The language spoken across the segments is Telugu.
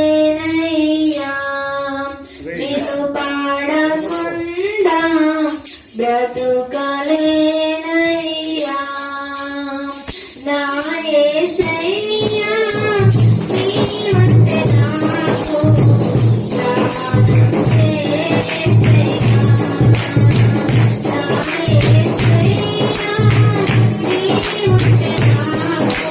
ఉండలేనయ్యా నిన్ను పాడకుండా బ్రతుకలేనయ్యా నా యేసయ్యా నీవంటే నాకు ప్రాణం యేసయ్యా నా యేసయ్యా నీవంటే నాకు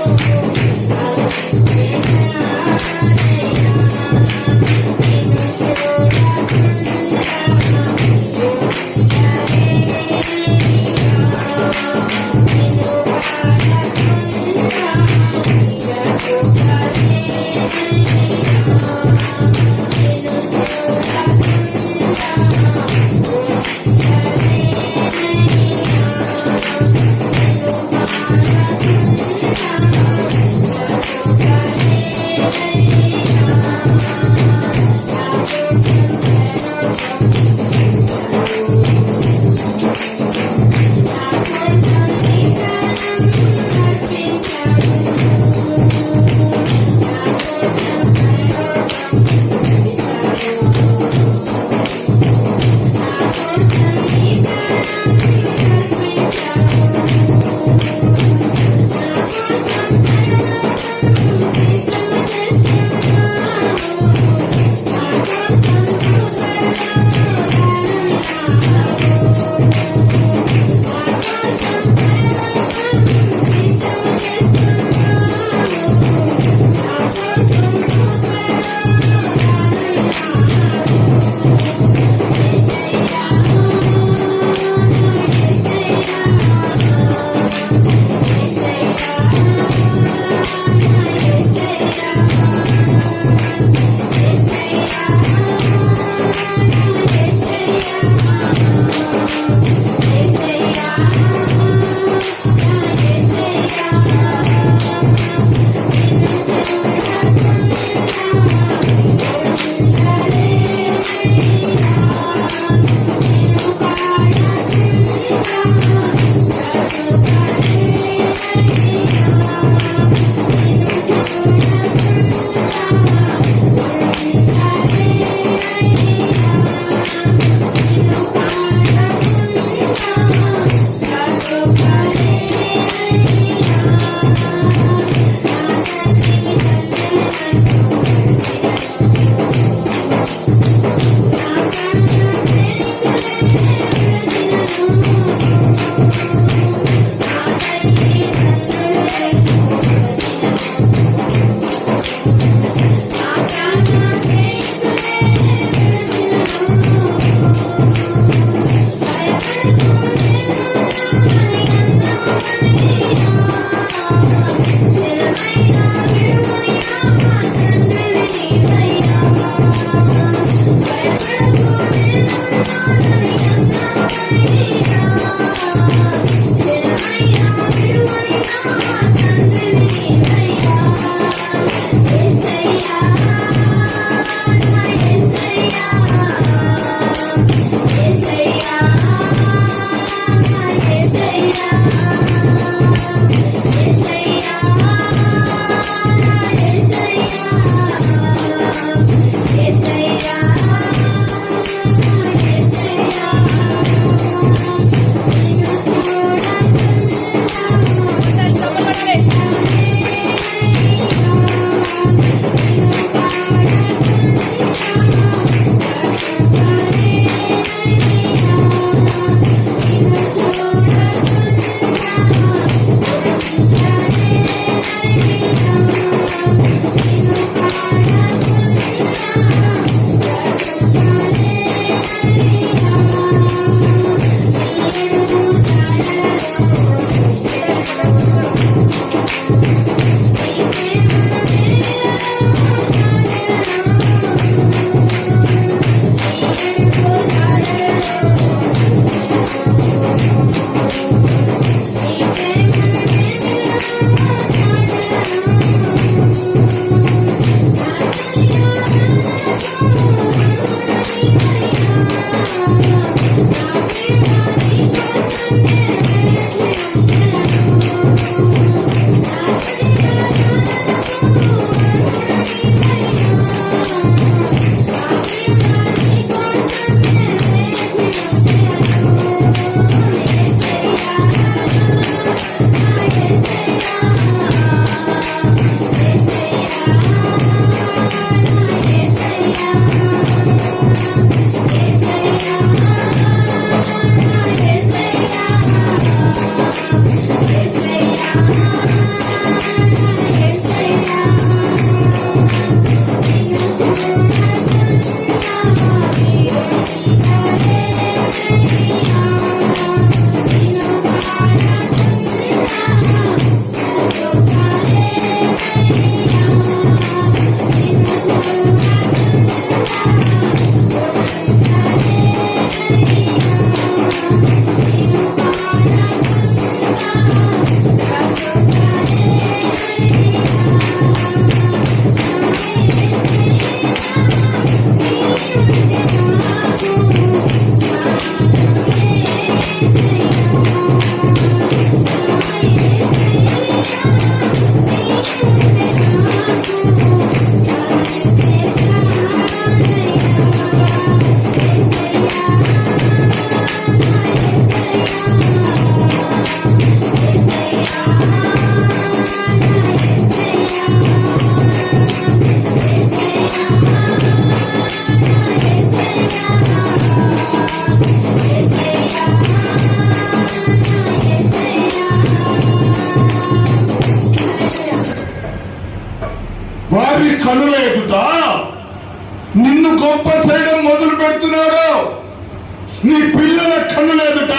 నీ పిల్లల కన్నుల ఎదుట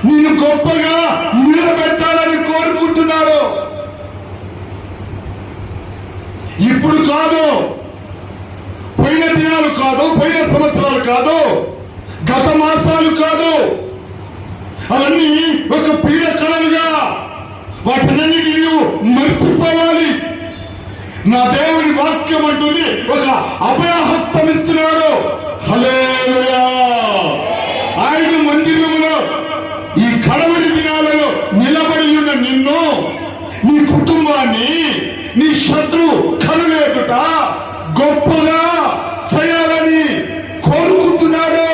నిన్ను గొప్పగా నిలబెట్టాలని కోరుకుంటున్నాడు. ఇప్పుడు కాదు, పోయిన దినాలు కాదు, పోయిన సంవత్సరాలు కాదు, గత మాసాలు కాదు, అవన్నీ ఒక పీడ కళలుగా వాటినన్నిటిని నువ్వు మర్చిపోవాలి. నా దేవుని వాక్యం అంటుంది ఒక అభయహస్తం ఇస్తున్నాడు. హల్లెలూయా. ఆయన మందిరములో ఈ కడవరి దినాలలో నిలబడి ఉన్న నిన్ను, నీ కుటుంబాన్ని, నీ శత్రు కనులేదుట గొప్పగా చేయాలని కోరుకుంటున్నాడు.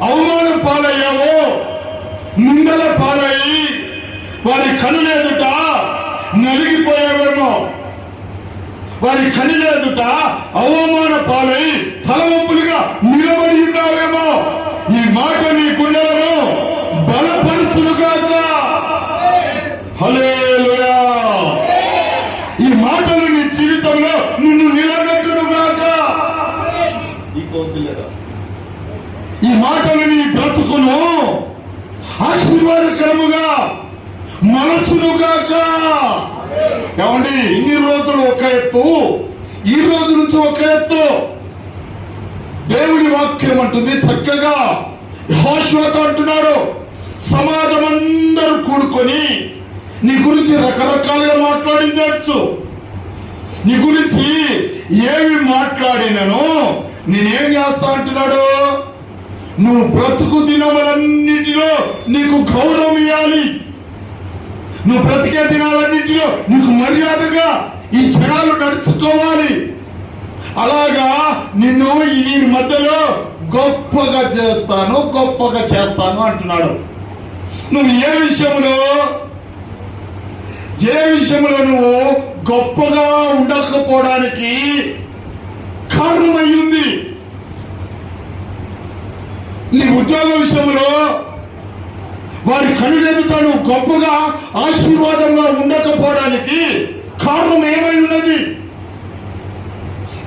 అవమానం పాలయ్యావో, నిందల పాలయ్యి వారి కనులేదుట నలిగిపోయావేమో, వారి కనులేదుట అవమాన పాలై తలవంపులుగా నిలబడి ఉన్నావేమో. ఈ మాట నీ గుండెలను బలపరచునుగాక. హల్లెలూయా. ఈ మాటలు నీ జీవితంలో నిన్ను నిలబెట్టునుగాక. ఈ మాటలు నీ బ్రతుకును ఆశీర్వాదకరముగా మలచునుగాక. ఏమండి, ఇన్ని రోజులు ఒక ఎత్తు, ఈ రోజు నుంచి ఒక ఎత్తు. దేవుని వాక్యం అంటుంది చక్కగా, యెహోషువతో అంటున్నాడు, సమాజం అందరూ కూడుకొని నీ గురించి రకరకాలుగా మాట్లాడించవచ్చు. నీ గురించి ఏమి మాట్లాడినను నేనేం చేస్తా అంటున్నాడు, నువ్వు బ్రతుకు దినములన్నిటిలో నీకు గౌరవం ఇవ్వాలి. నువ్వు బ్రతికే దినాలన్నింటిలో నీకు మర్యాదగా ఈ జనాలు నడుచుకోవాలి. అలాగా నిన్ను ఈ మధ్యలో గొప్పగా చేస్తాను, గొప్పగా చేస్తాను అంటున్నాడు. నువ్వు ఏ విషయంలో నువ్వు గొప్పగా ఉండకపోవడానికి కారణమయ్యింది. నీ ఉద్యోగ విషయంలో వారి కనులెదుట నువ్వు గొప్పగా ఆశీర్వాదంగా ఉండకపోవడానికి కారణం ఏమై ఉన్నది?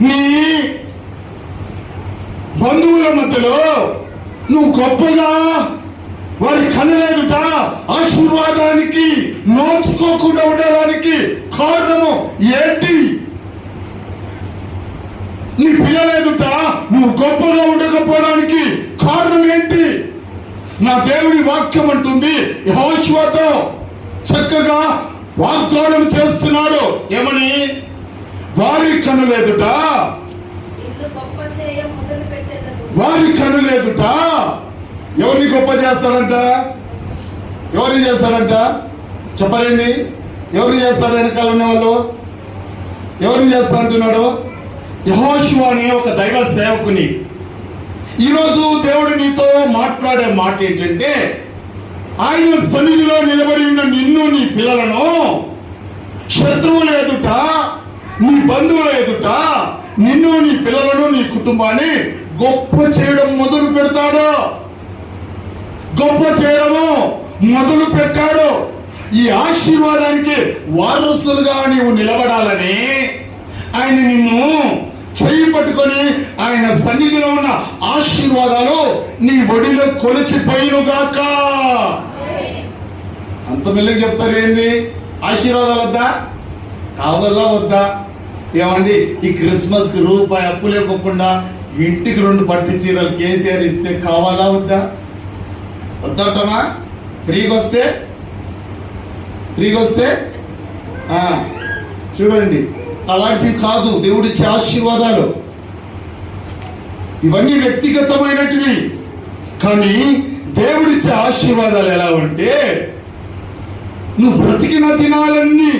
నీ బంధువుల మధ్యలో నువ్వు గొప్పగా వారి కనులెదుట ఆశీర్వాదానికి నోచుకోకుండా ఉండడానికి కారణము ఏంటి? నీ పిల్లల ఎదుట నువ్వు గొప్పగా ఉండకపోవడానికి కారణం ఏంటి? నా దేవుని వాక్యం అంటుంది, యెహోషువతో చక్కగా వాగ్దానం చేస్తున్నాడు. ఏమని? వారి కనులెదుట, వారి కనులెదుట ఎవరిని గొప్ప చేస్తాడంట? ఎవరిని చేస్తాడంట? చెప్పలేండి. ఎవరిని చేస్తాడు? వెనకాల ఉన్న వాళ్ళు ఎవరిని చేస్తా అంటున్నాడు? యెహోషువ అనే ఒక దైవ సేవకుని. ఈరోజు దేవుడు నీతో మాట్లాడే మాట ఏంటంటే, ఆయన సన్నిధిలో నిలబడి ఉన్న నిన్ను, నీ పిల్లలను శత్రువుల ఎదుట, నీ బంధువుల ఎదుట నిన్ను, నీ పిల్లలను, నీ కుటుంబాన్ని గొప్ప చేయడం మొదలు పెడతాడు. గొప్ప చేయడము మొదలు పెట్టాడు. ఈ ఆశీర్వాదానికి వారసులుగా నీవు నిలబడాలని ఆయన నిన్ను చేయి పట్టుకొని ఆయన సన్నిధిలో ఉన్న ఆశీర్వాదాలు నీ ఒడిలో కొలిచిపోయినుగాక. అంత మెల్లగా చెప్తారు ఏంది? ఆశీర్వాదాలు వద్దా? కావాలా వద్దా? ఏమండి, ఈ క్రిస్మస్ కి రూపాయి అప్పు లేకుండా ఇంటికి 2 పట్టు చీరలు కేసీఆర్ ఇస్తే కావాలా వద్దా? వద్దంటమా? ఫ్రీగా వస్తే చూడండి, అలాంటివి కాదు దేవుడిచ్చే ఆశీర్వాదాలు. ఇవన్నీ వ్యక్తిగతమైనటివి. కానీ దేవుడిచ్చే ఆశీర్వాదాలు ఎలా ఉంటే, నువ్వు బ్రతికిన దినాలన్నీ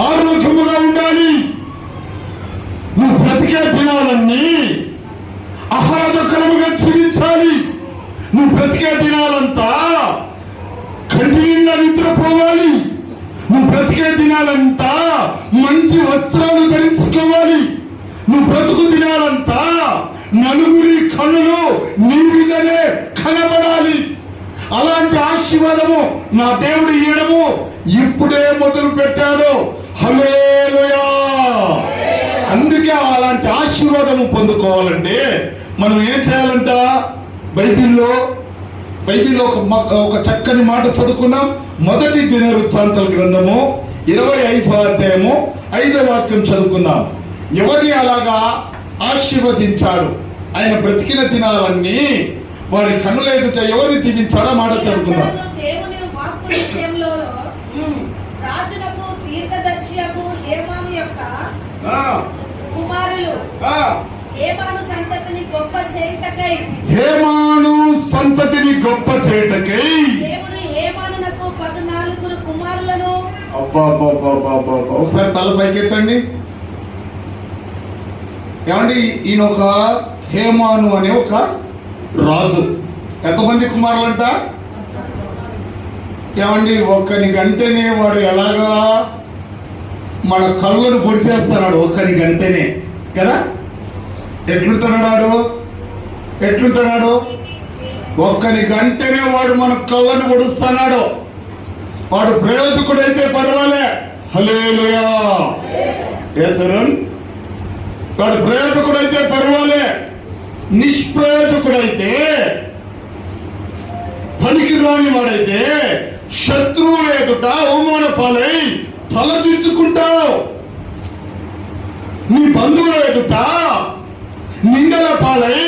ఆరోగ్యముగా ఉండాలి. నువ్వు బ్రతికే దినాలన్నీ ఆహ్లాదకరముగా జీవించాలి. నువ్వు బ్రతికే దినాలంతా కంటి నిండా నిద్రపోవాలి. నువ్వు బ్రతికే దినాలంతా మంచి వస్త్రాలు ధరించుకోవాలి. నువ్వు బ్రతుకు దినాలంతా నలుగురి కన్నులు నీ మీదనే కనబడాలి. అలాంటి ఆశీర్వాదము నా దేవుడు ఇయ్యడము ఇప్పుడే మొదలు పెట్టాడు. హల్లెలూయా. అందుకే మంచిగా అలాంటి ఆశీర్వాదము పొందుకోవాలంటే మనం ఏం చేయాలంట? బైబిల్లో ఒక చక్కని మాట చదువుకున్నాం. మొదటి దినవృత్తాంతాల గ్రంథము 25వ అధ్యాయము 5వ వాక్యం చదువుకున్నాం. ఎవరిని అలాగా ఆశీర్వదించాడు? ఆయన బ్రతికిన దినాలన్నీ వారి కన్నుల ఎదుట ఎవరిని దీవించాడో మాట చదువుకున్నాం. దేవుని వాక్కు విషయంలో రాజులకు దీర్ఘదర్శియకు హేమాను యొక్క కుమారులు హేమాను సంతతిని గొప్ప చేయుటకై దేవుడు హేమానునకు 14 కుమారులను. ఒకసారి తల పైకెత్తండి. ఏమండి, ఈయన ఒక హేమాను అనే ఒక రాజు. ఎంతమంది కుమారులంట? ఏమండి, ఒక్కని గంటనే వాడు ఎలాగా మన కళ్ళను పొడిచేస్తున్నాడు. ఒక్కని గంటనే కదా. ఎట్లుంటున్నాడు? ఒక్కని గంటనే వాడు మన కళ్ళను పొడుస్తున్నాడు. వాడు ప్రయోజకుడైతే పర్వాలే. హల్లెలూయా. వాడు ప్రయోజకుడైతే పర్వాలే. నిష్ప్రయోజకుడైతే, పనికి రాని వాడైతే శత్రువుల ఎదుట అవమాన పాలై తలదించుకుంటావు. నీ బంధువుల ఎదుట నిందల పాలై